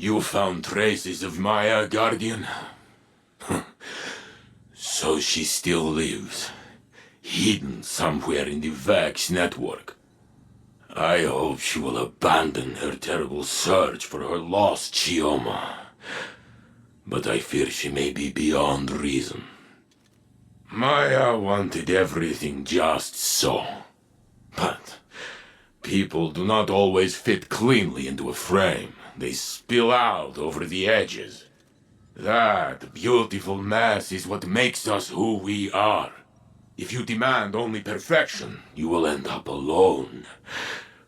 You found traces of Maya, Guardian? So she still lives, hidden somewhere in the Vex network. I hope she will abandon her terrible search for her lost Chioma. But I fear she may be beyond reason. Maya wanted everything just so. But people do not always fit cleanly into a frame. They spill out over the edges. That beautiful mess is what makes us who we are. If you demand only perfection, you will end up alone.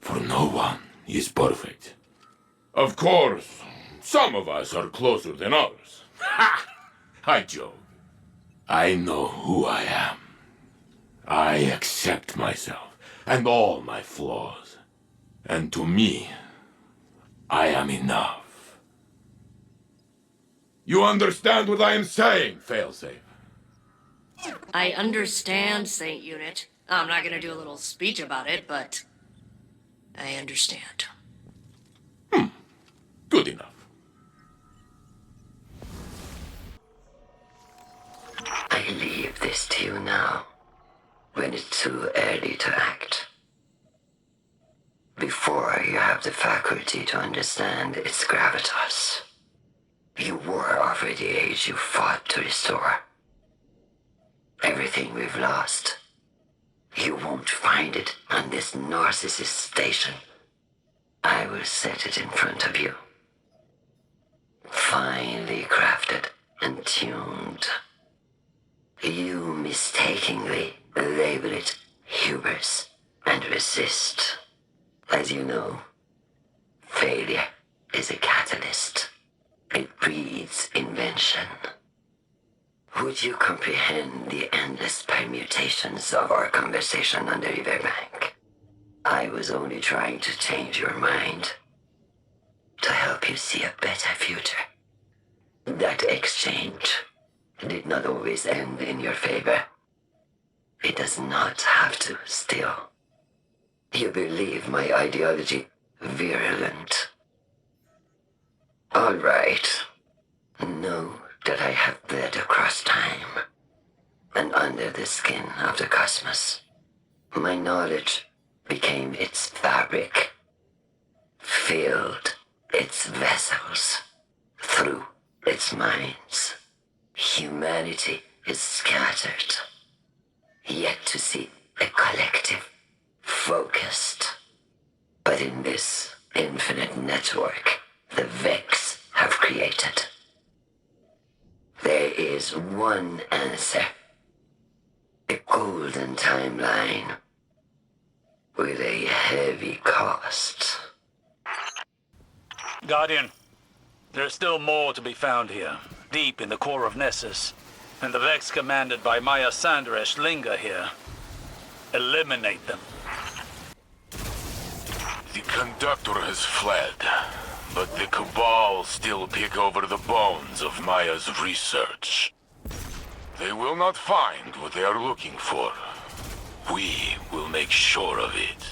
For no one is perfect. Of course, some of us are closer than others. Ha! I joke. I know who I am. I accept myself and all my flaws. And to me, I am enough. You understand what I am saying, Failsafe? I understand, Saint Unit. I'm not gonna do a little speech about it, but I understand. Good enough. I leave this to you now, when it's too early to act. Before you have the faculty to understand its gravitas. You were of the age you fought to restore. Everything we've lost, you won't find it on this narcissist station. I will set it in front of you. Finely crafted and tuned. You mistakenly label it hubris and resist. As you know, failure is a catalyst. It breeds invention. Would you comprehend the endless permutations of our conversation on the riverbank? I was only trying to change your mind, to help you see a better future. That exchange did not always end in your favor. It does not have to still. You believe my ideology virulent. All right. Know that I have bled across time and under the skin of the cosmos. My knowledge became its fabric, filled its vessels through its minds. Humanity is scattered, yet to see a collective, focused. But in this infinite network the Vex have created, there is one answer. A golden timeline with a heavy cost. Guardian, there's still more to be found here, deep in the core of Nessus. And the Vex commanded by Maya Sandaresh linger here. Eliminate them. The conductor has fled, but the Cabal still pick over the bones of Maya's research. They will not find what they are looking for. We will make sure of it.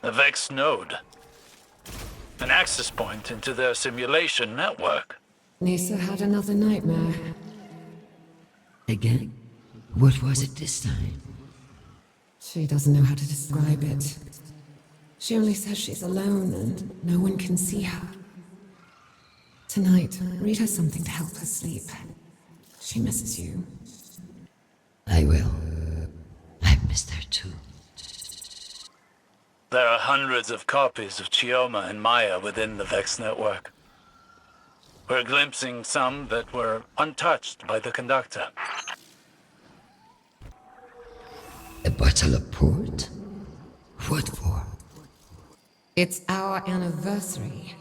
The Vex node. An access point into their simulation network. Nisa had another nightmare. Again? What was it this time? She doesn't know how to describe it. She only says she's alone and no one can see her. Tonight, read her something to help her sleep. She misses you. I will. I've missed her too. There are hundreds of copies of Chioma and Maya within the Vex network. We're glimpsing some that were untouched by the conductor. A bottle of port? What for? It's our anniversary.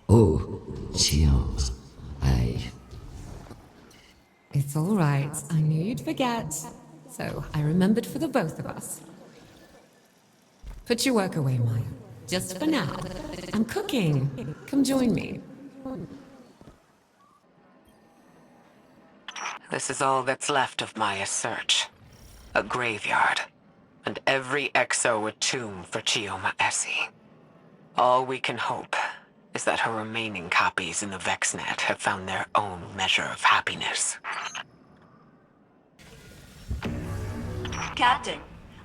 Oh, Chioma. It's all right. I knew you'd forget. So I remembered for the both of us. Put your work away, Maya. Just for now. I'm cooking. Come join me. This is all that's left of Maya's search. A graveyard. and every exo a tomb for Chioma Essie. All we can hope is that her remaining copies in the VexNet have found their own measure of happiness. Captain,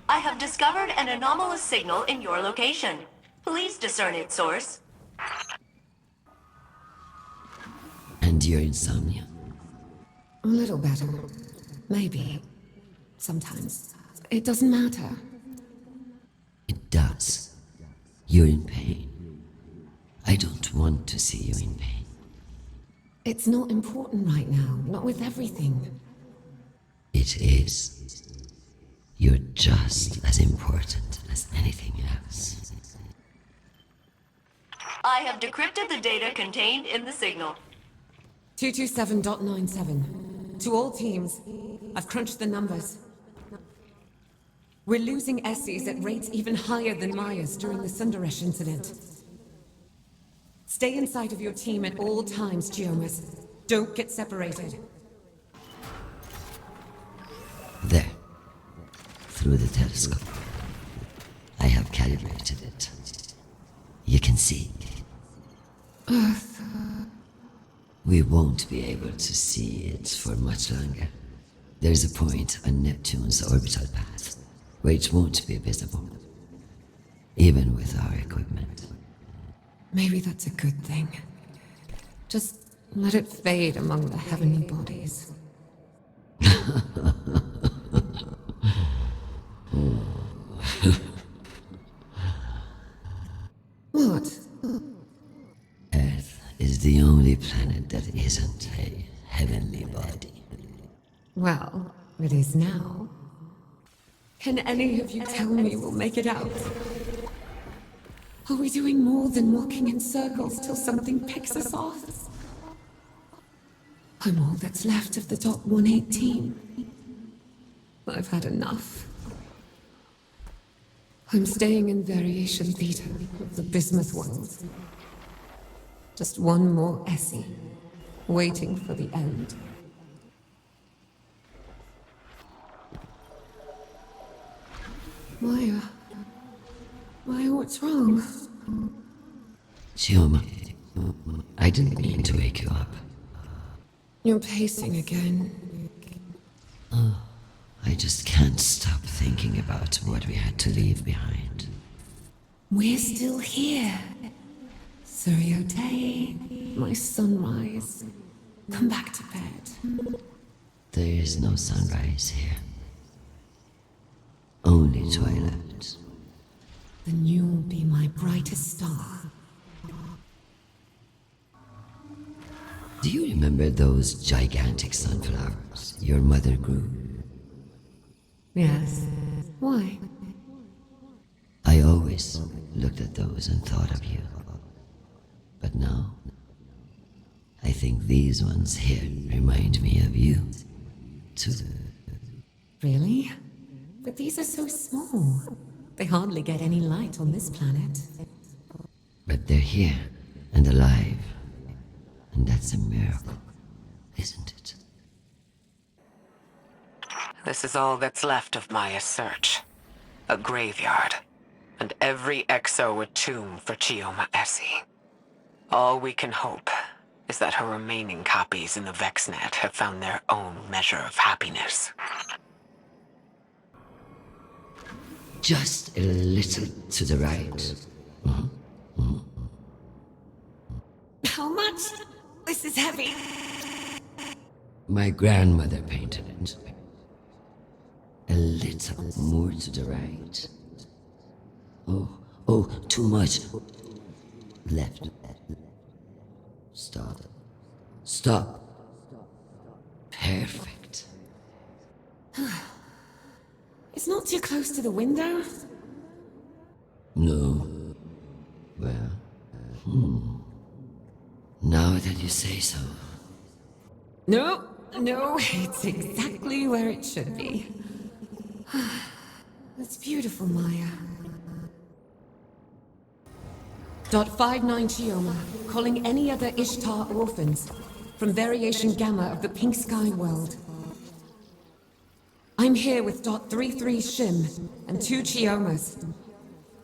I have discovered an anomalous signal in your location. Please discern its source. And your insomnia? A little better. Maybe. Sometimes. It doesn't matter. It does. You're in pain. I don't want to see you in pain. It's not important right now, not with everything. It is. You're just as important as anything else. I have decrypted the data contained in the signal. 227.97. To all teams, I've crunched the numbers. We're losing Essies at rates even higher than Maya's during the Sundaresh incident. Stay inside of your team at all times, Geomas. Don't get separated. There. Through the telescope. I have calibrated it. You can see. Earth. We won't be able to see it for much longer. There's a point on Neptune's orbital path where it won't be visible, even with our equipment. Maybe that's a good thing. Just let it fade among the heavenly bodies. What? Earth is the only planet that isn't a heavenly body. Well, it is now. Can any of you tell me we'll make it out? Are we doing more than walking in circles till something picks us off? I'm all that's left of the Dot 118. I've had enough. I'm staying in Variation Beta of the Bismuth world. Just one more Essie, waiting for the end. Maya, what's wrong? Chioma, I didn't mean to wake you up. You're pacing again. I just can't stop thinking about what we had to leave behind. We're still here. Suryote, my sunrise. Come back to bed. There is no sunrise here. Only twilight. Then you'll be my brightest star. Do you remember those gigantic sunflowers your mother grew? Yes. Why? I always looked at those and thought of you. But now, I think these ones here remind me of you, too. Really? But these are so small. They hardly get any light on this planet. But they're here and alive. And that's a miracle, isn't it? This is all that's left of Maya's search. A graveyard. And every exo a tomb for Chioma Essie. All we can hope is that her remaining copies in the VexNet have found their own measure of happiness. Just a little to the right. How much? This is heavy. My grandmother painted it. A little more to the right. Oh, too much. Left. Stop. Perfect. It's not too close to the window. No. Well, now that you say so. No, it's exactly where it should be. That's beautiful, Maya. .59 Chioma, calling any other Ishtar orphans from Variation Gamma of the Pink Sky world. I'm here with .33 Shim and 2 Chiomas.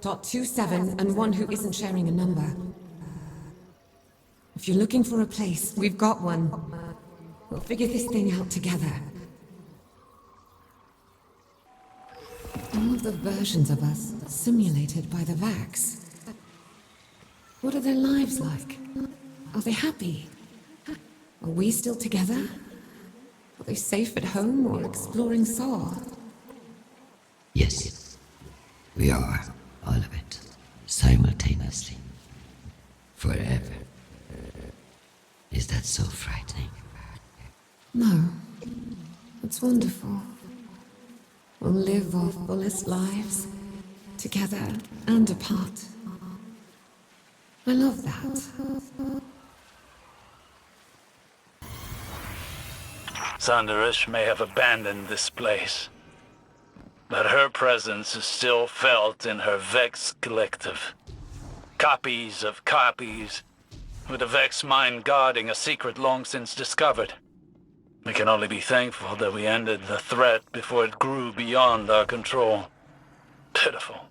.27 and one who isn't sharing a number. If you're looking for a place, we've got one. We'll figure this thing out together. All of the versions of us simulated by the Vax. What are their lives like? Are they happy? Are we still together? Are they safe at home or exploring Saw? Yes, we are. All of it. Simultaneously. Forever. Is that so frightening? No. It's wonderful. We'll live our fullest lives, together and apart. I love that. Sanderish may have abandoned this place, but her presence is still felt in her Vex collective. Copies of copies, with the Vex mind guarding a secret long since discovered. We can only be thankful that we ended the threat before it grew beyond our control. Pitiful.